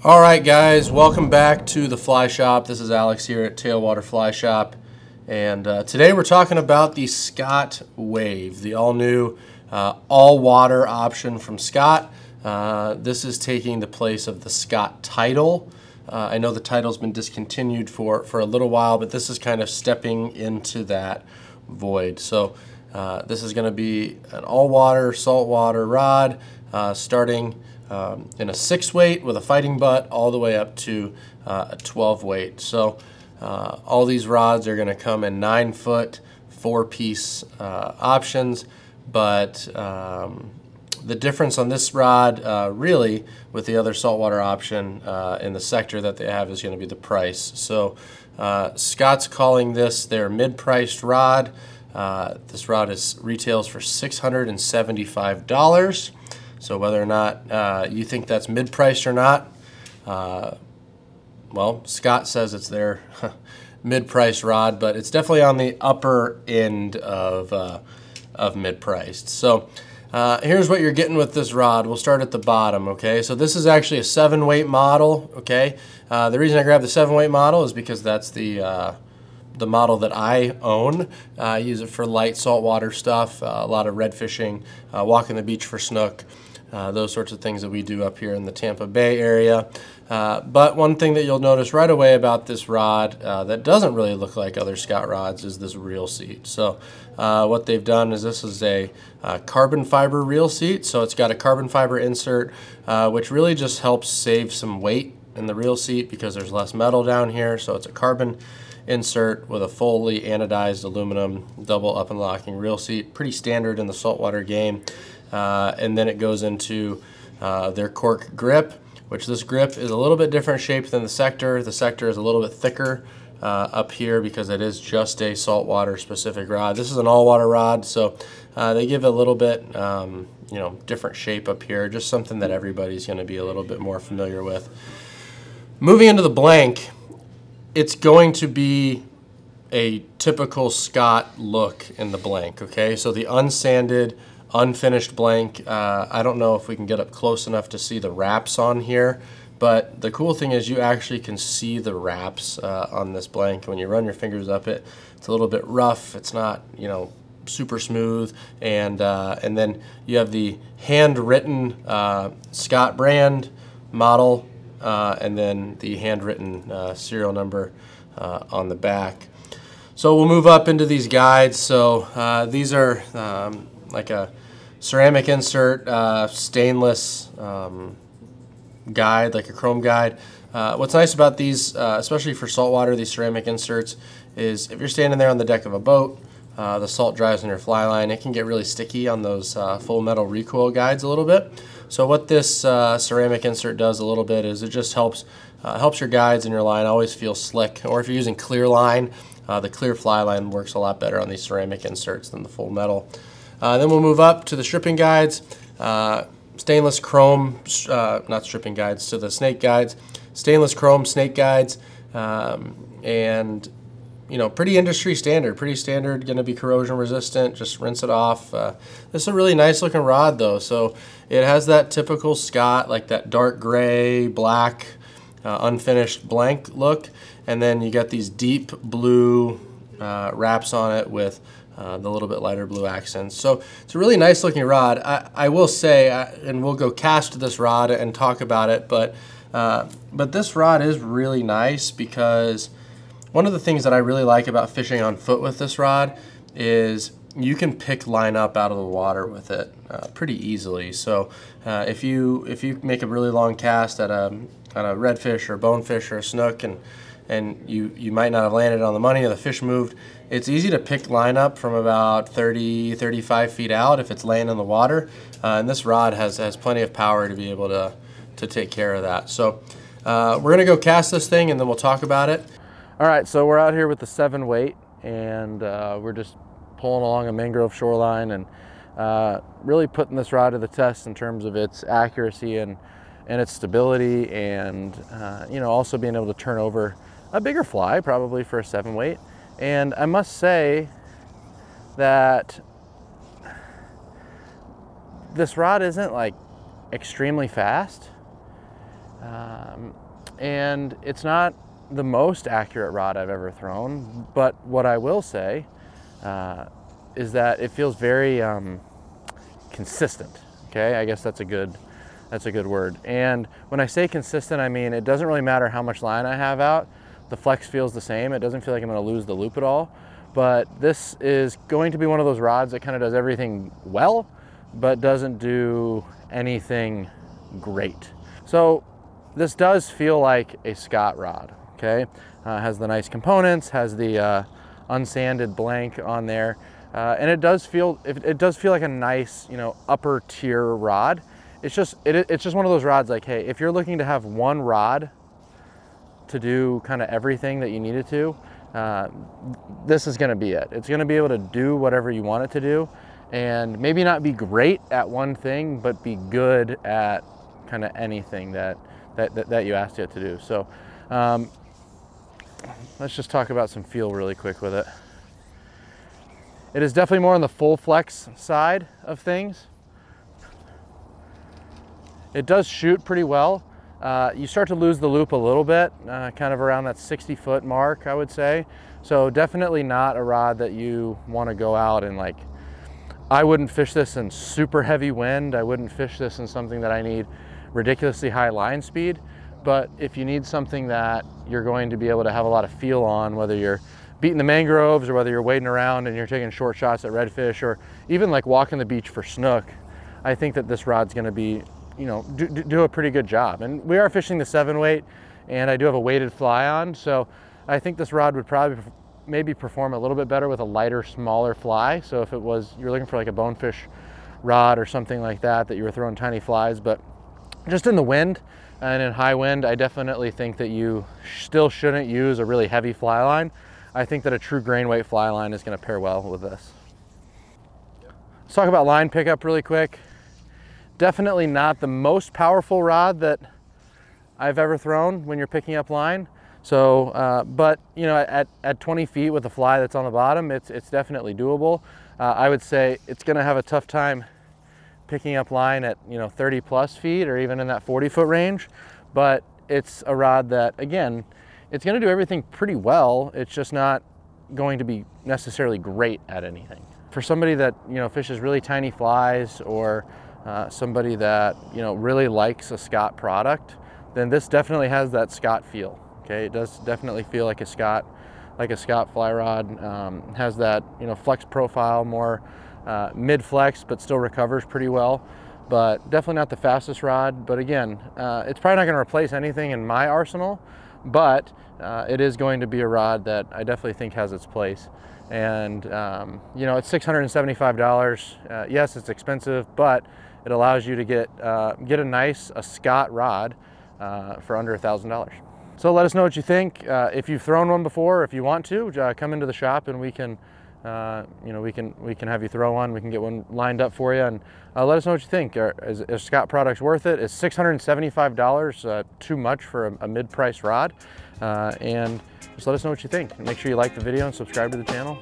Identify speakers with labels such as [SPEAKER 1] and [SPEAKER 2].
[SPEAKER 1] All right, guys, welcome back to the Fly Shop. This is Alex here at Tailwater Fly Shop, and today we're talking about the Scott Wave, the all-new all-water option from Scott. This is taking the place of the Scott Tidal. I know the Tidal's been discontinued for a little while, but this is kind of stepping into that void. So this is going to be an all-water, saltwater rod starting in a 6 weight with a fighting butt all the way up to a 12 weight. So all these rods are going to come in 9-foot, 4-piece options, but the difference on this rod really with the other saltwater option in the sector that they have is going to be the price. So Scott's calling this their mid-priced rod. This rod retails for $675. So whether or not you think that's mid-priced or not, well, Scott says it's their mid-priced rod, but it's definitely on the upper end of mid-priced. So here's what you're getting with this rod. We'll start at the bottom, okay? So this is actually a 7-weight model, okay? The reason I grabbed the 7-weight model is because that's the model that I own. I use it for light saltwater stuff, a lot of red fishing, walking the beach for snook, those sorts of things that we do up here in the Tampa Bay area. But one thing that you'll notice right away about this rod that doesn't really look like other Scott rods is this reel seat. So what they've done is this is a carbon fiber reel seat. So it's got a carbon fiber insert, which really just helps save some weight in the reel seat because there's less metal down here. So it's a carbon insert with a fully anodized aluminum double up and locking reel seat. Pretty standard in the saltwater game. And then it goes into their cork grip, which this grip is a little bit different shape than the sector. The sector is a little bit thicker up here because it is just a saltwater specific rod. This is an all-water rod, so they give it a little bit different shape up here, just something that everybody's going to be a little bit more familiar with. Moving into the blank, it's going to be a typical Scott look in the blank, okay? So the unsanded, unfinished blank. I don't know if we can get up close enough to see the wraps on here, but the cool thing is you actually can see the wraps on this blank. When you run your fingers up it, it's a little bit rough. It's not, super smooth. And then you have the handwritten Scott brand model, and then the handwritten serial number on the back. So we'll move up into these guides. So these are like a ceramic insert, stainless guide, like a chrome guide. What's nice about these, especially for saltwater, these ceramic inserts, is if you're standing there on the deck of a boat, the salt dries on your fly line, it can get really sticky on those full metal recoil guides a little bit. So what this ceramic insert does a little bit is it just helps your guides and your line always feel slick. Or if you're using clear line, the clear fly line works a lot better on these ceramic inserts than the full metal. Then we'll move up to the stripping guides, stainless chrome, not stripping guides, to the snake guides, stainless chrome snake guides, and pretty industry standard, going to be corrosion resistant, just rinse it off. This is a really nice looking rod though, so it has that typical Scott, like that dark gray, black, unfinished blank look, and then you got these deep blue wraps on it with the little bit lighter blue accents. So it's a really nice looking rod. I will say, and we'll go cast this rod and talk about it, but this rod is really nice because one of the things that I really like about fishing on foot with this rod is you can pick line up out of the water with it pretty easily. So if you make a really long cast at a redfish or bonefish or a snook and you might not have landed on the money or the fish moved, it's easy to pick line up from about 30, 35 feet out if it's laying in the water. And this rod has plenty of power to be able to take care of that. So we're gonna go cast this thing and then we'll talk about it. All right, so we're out here with the 7-weight and we're just pulling along a mangrove shoreline and really putting this rod to the test in terms of its accuracy and its stability, and also being able to turn over a bigger fly, probably for a 7-weight. And I must say that this rod isn't like extremely fast. And it's not the most accurate rod I've ever thrown, but what I will say is that it feels very consistent. Okay, I guess that's a good word. And when I say consistent, I mean it doesn't really matter how much line I have out. The flex feels the same. It doesn't feel like I'm going to lose the loop at all. But this is going to be one of those rods that kind of does everything well, but doesn't do anything great. So this does feel like a Scott rod. Okay, has the nice components, has the unsanded blank on there, and it does feel like a nice, you know, upper tier rod. It's just one of those rods like, hey, if you're looking to have one rod to do kind of everything that you need it to, this is going to be it. It's going to be able to do whatever you want it to do, and maybe not be great at one thing, but be good at kind of anything that you asked it to do. So let's just talk about some feel really quick with it. It is definitely more on the full flex side of things. It does shoot pretty well. You start to lose the loop a little bit, kind of around that 60-foot mark, I would say. So definitely not a rod that you want to go out and like, I wouldn't fish this in super heavy wind. I wouldn't fish this in something that I need ridiculously high line speed. But if you need something that you're going to be able to have a lot of feel on, whether you're beating the mangroves or whether you're wading around and you're taking short shots at redfish, or even like walking the beach for snook, I think that this rod's going to be, you know, do a pretty good job. And we are fishing the 7-weight, and I do have a weighted fly on, so I think this rod would probably maybe perform a little bit better with a lighter, smaller fly. So if it was, you're looking for like a bonefish rod or something like that you were throwing tiny flies, but just in the wind and in high wind, I definitely think that you still shouldn't use a really heavy fly line. I think that a true grain weight fly line is going to pair well with this. Let's talk about line pickup really quick. Definitely not the most powerful rod that I've ever thrown when you're picking up line. So, but you know, at 20 feet with the fly that's on the bottom, it's definitely doable. I would say it's going to have a tough time picking up line at, you know, 30+ feet or even in that 40-foot range, but it's a rod that, again, it's going to do everything pretty well. It's just not going to be necessarily great at anything. For somebody that, you know, fishes really tiny flies, or somebody that, you know, really likes a Scott product, then this definitely has that Scott feel. Okay, it does definitely feel like a Scott fly rod. Has that, you know, flex profile, more mid flex, but still recovers pretty well. But definitely not the fastest rod. But again, it's probably not going to replace anything in my arsenal, but it is going to be a rod that I definitely think has its place. And you know, it's $675. Yes, it's expensive, but it allows you to get a nice Scott rod for under $1,000. So let us know what you think. If you've thrown one before, if you want to, come into the shop and we can, you know, we can have you throw one. We can get one lined up for you, and let us know what you think. Is Scott products worth it? Is $675 too much for a mid-price rod? And just let us know what you think. Make sure you like the video and subscribe to the channel.